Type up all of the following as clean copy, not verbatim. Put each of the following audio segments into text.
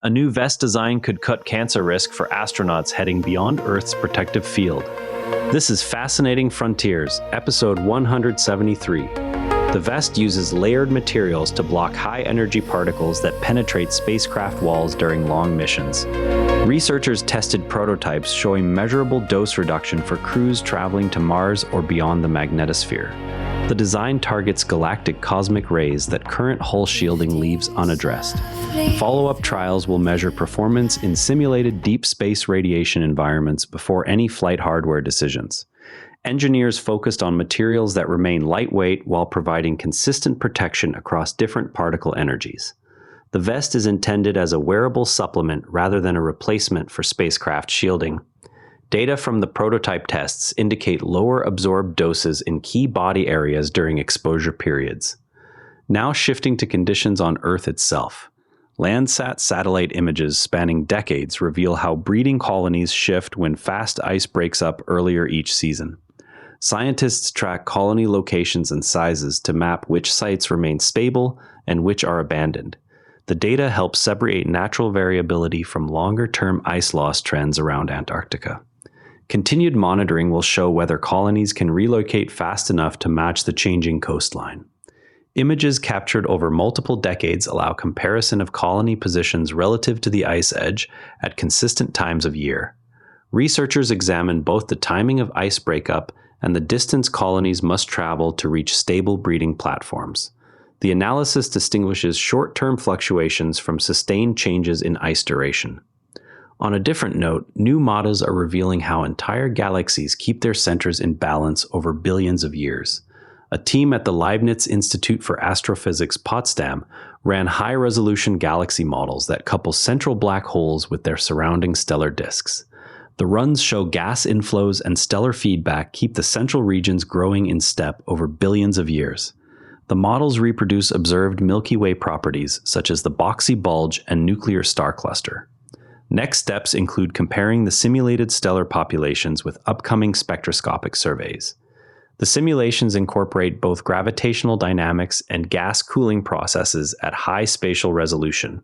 A new vest design could cut cancer risk for astronauts heading beyond Earth's protective field. This is Fascinating Frontiers, episode 173. The vest uses layered materials to block high-energy particles that penetrate spacecraft walls during long missions. Researchers tested prototypes showing measurable dose reduction for crews traveling to Mars or beyond the magnetosphere. The design targets galactic cosmic rays that current hull shielding leaves unaddressed. Follow-up trials will measure performance in simulated deep space radiation environments before any flight hardware decisions. Engineers focused on materials that remain lightweight while providing consistent protection across different particle energies. The vest is intended as a wearable supplement rather than a replacement for spacecraft shielding. Data from the prototype tests indicate lower absorbed doses in key body areas during exposure periods. Now shifting to conditions on Earth itself. Landsat satellite images spanning decades reveal how breeding colonies shift when fast ice breaks up earlier each season. Scientists track colony locations and sizes to map which sites remain stable and which are abandoned. The data helps separate natural variability from longer-term ice loss trends around Antarctica. Continued monitoring will show whether colonies can relocate fast enough to match the changing coastline. Images captured over multiple decades allow comparison of colony positions relative to the ice edge at consistent times of year. Researchers examine both the timing of ice breakup and the distance colonies must travel to reach stable breeding platforms. The analysis distinguishes short-term fluctuations from sustained changes in ice duration. On a different note, new models are revealing how entire galaxies keep their centers in balance over billions of years. A team at the Leibniz Institute for Astrophysics Potsdam ran high-resolution galaxy models that couple central black holes with their surrounding stellar disks. The runs show gas inflows and stellar feedback keep the central regions growing in step over billions of years. The models reproduce observed Milky Way properties such as the boxy bulge and nuclear star cluster. Next steps include comparing the simulated stellar populations with upcoming spectroscopic surveys. The simulations incorporate both gravitational dynamics and gas cooling processes at high spatial resolution.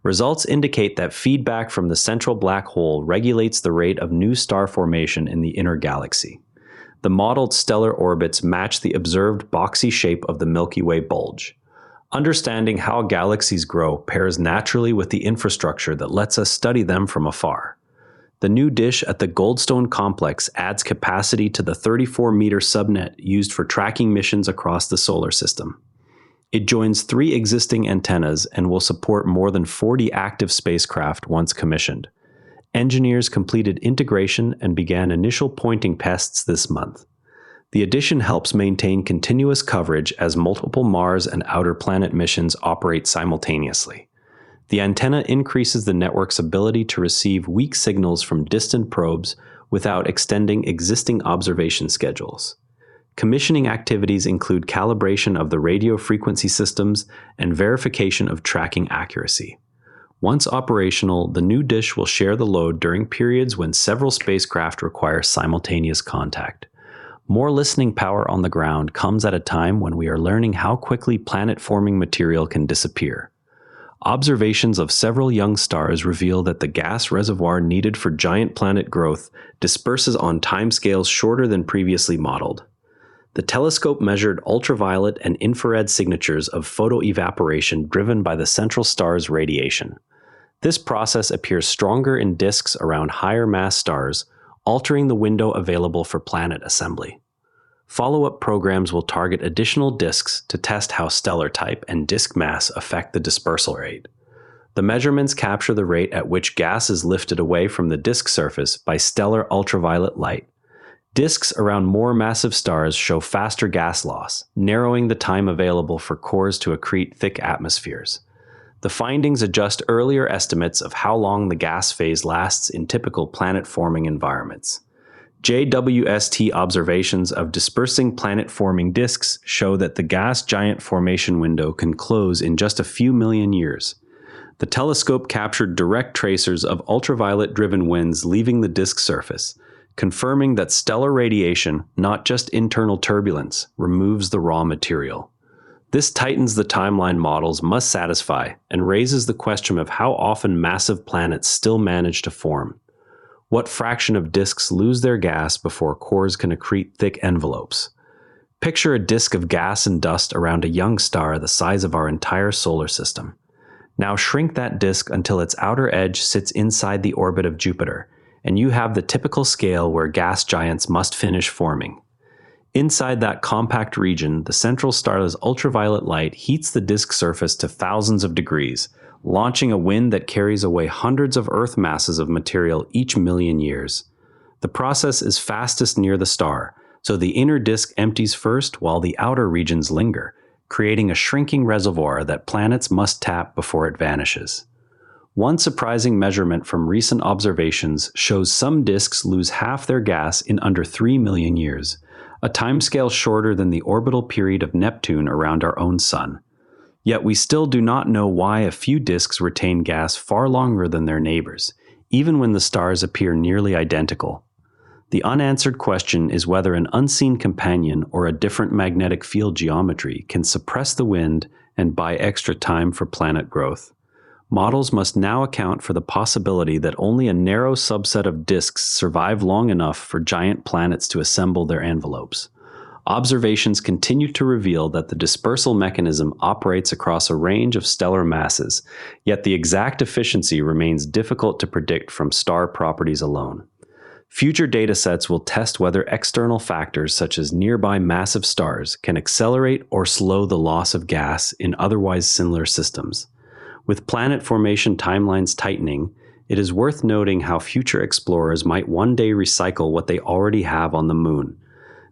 Results indicate that feedback from the central black hole regulates the rate of new star formation in the inner galaxy. The modeled stellar orbits match the observed boxy shape of the Milky Way bulge. Understanding how galaxies grow pairs naturally with the infrastructure that lets us study them from afar. The new dish at the Goldstone complex adds capacity to the 34-meter subnet used for tracking missions across the solar system. It joins 3 existing antennas and will support more than 40 active spacecraft once commissioned. Engineers completed integration and began initial pointing tests this month. The addition helps maintain continuous coverage as multiple Mars and outer planet missions operate simultaneously. The antenna increases the network's ability to receive weak signals from distant probes without extending existing observation schedules. Commissioning activities include calibration of the radio frequency systems and verification of tracking accuracy. Once operational, the new dish will share the load during periods when several spacecraft require simultaneous contact. More listening power on the ground comes at a time when we are learning how quickly planet-forming material can disappear. Observations of several young stars reveal that the gas reservoir needed for giant planet growth disperses on timescales shorter than previously modeled. The telescope measured ultraviolet and infrared signatures of photoevaporation driven by the central star's radiation. This process appears stronger in disks around higher mass stars, altering the window available for planet assembly. Follow-up programs will target additional disks to test how stellar type and disk mass affect the dispersal rate. The measurements capture the rate at which gas is lifted away from the disk surface by stellar ultraviolet light. Disks around more massive stars show faster gas loss, narrowing the time available for cores to accrete thick atmospheres. The findings adjust earlier estimates of how long the gas phase lasts in typical planet-forming environments. JWST observations of dispersing planet-forming disks show that the gas giant formation window can close in just a few million years. The telescope captured direct tracers of ultraviolet-driven winds leaving the disk surface, confirming that stellar radiation, not just internal turbulence, removes the raw material. This tightens the timeline models must satisfy and raises the question of how often massive planets still manage to form. What fraction of disks lose their gas before cores can accrete thick envelopes? Picture a disk of gas and dust around a young star the size of our entire solar system. Now shrink that disk until its outer edge sits inside the orbit of Jupiter, and you have the typical scale where gas giants must finish forming. Inside that compact region, the central star's ultraviolet light heats the disk surface to thousands of degrees, launching a wind that carries away hundreds of Earth masses of material each million years. The process is fastest near the star, so the inner disk empties first while the outer regions linger, creating a shrinking reservoir that planets must tap before it vanishes. One surprising measurement from recent observations shows some disks lose half their gas in under 3 million years, a timescale shorter than the orbital period of Neptune around our own sun. Yet we still do not know why a few disks retain gas far longer than their neighbors, even when the stars appear nearly identical. The unanswered question is whether an unseen companion or a different magnetic field geometry can suppress the wind and buy extra time for planet growth. Models must now account for the possibility that only a narrow subset of disks survive long enough for giant planets to assemble their envelopes. Observations continue to reveal that the dispersal mechanism operates across a range of stellar masses, yet the exact efficiency remains difficult to predict from star properties alone. Future datasets will test whether external factors such as nearby massive stars can accelerate or slow the loss of gas in otherwise similar systems. With planet formation timelines tightening, it is worth noting how future explorers might one day recycle what they already have on the Moon.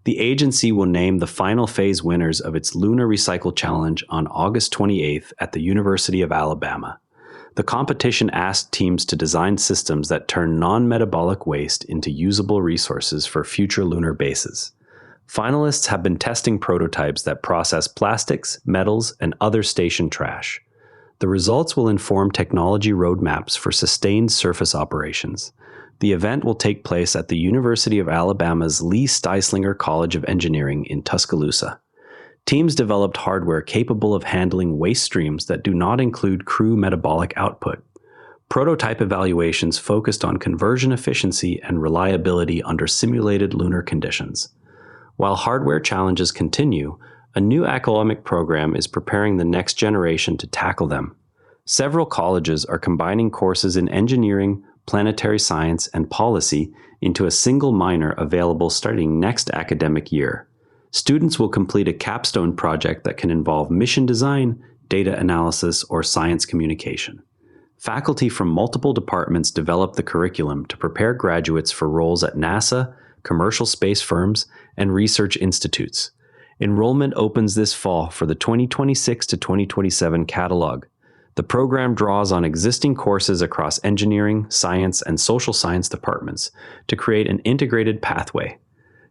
The agency will name the final phase winners of its Lunar Recycle Challenge on August 28th at the University of Alabama. The competition asked teams to design systems that turn non-metabolic waste into usable resources for future lunar bases. Finalists have been testing prototypes that process plastics, metals, and other station trash. The results will inform technology roadmaps for sustained surface operations. The event will take place at the University of Alabama's Lee Styslinger College of Engineering in Tuscaloosa. Teams developed hardware capable of handling waste streams that do not include crew metabolic output. Prototype evaluations focused on conversion efficiency and reliability under simulated lunar conditions. While hardware challenges continue, a new academic program is preparing the next generation to tackle them. Several colleges are combining courses in engineering, planetary science, and policy into a single minor available starting next academic year. Students will complete a capstone project that can involve mission design, data analysis, or science communication. Faculty from multiple departments develop the curriculum to prepare graduates for roles at NASA, commercial space firms, and research institutes. Enrollment opens this fall for the 2026 to 2027 catalog. The program draws on existing courses across engineering, science, and social science departments to create an integrated pathway.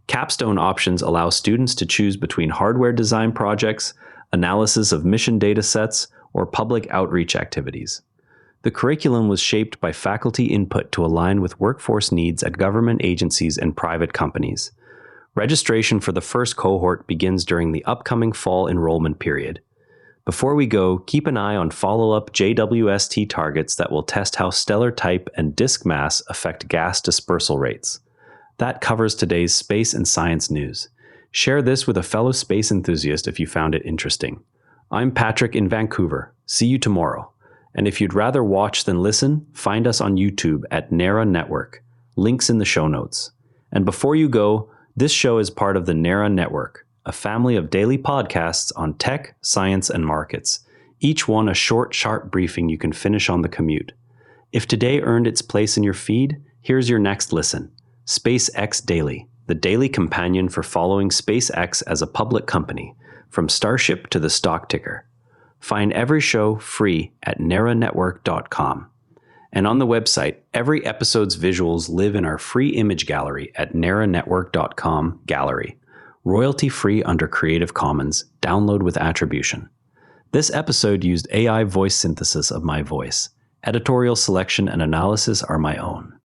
Capstone options allow students to choose between hardware design projects, analysis of mission data sets, or public outreach activities. The curriculum was shaped by faculty input to align with workforce needs at government agencies and private companies. Registration for the first cohort begins during the upcoming fall enrollment period. Before we go, keep an eye on follow-up JWST targets that will test how stellar type and disk mass affect gas dispersal rates. That covers today's space and science news. Share this with a fellow space enthusiast if you found it interesting. I'm Patrick in Vancouver. See you tomorrow. And if you'd rather watch than listen, find us on YouTube at NARA Network. Links in the show notes. And before you go, this show is part of the NARA Network, a family of daily podcasts on tech, science, and markets, each one a short, sharp briefing you can finish on the commute. If today earned its place in your feed, here's your next listen. SpaceX Daily, the daily companion for following SpaceX as a public company, from Starship to the stock ticker. Find every show free at naranetwork.com. And on the website, every episode's visuals live in our free image gallery at naranetwork.com gallery. Royalty-free under Creative Commons, download with attribution. This episode used AI voice synthesis of my voice. Editorial selection and analysis are my own.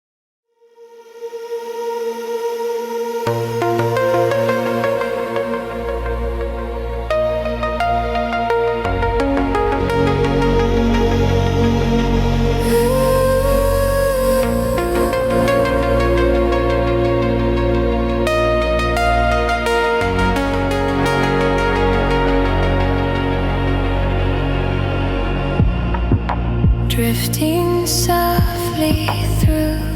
drifting softly through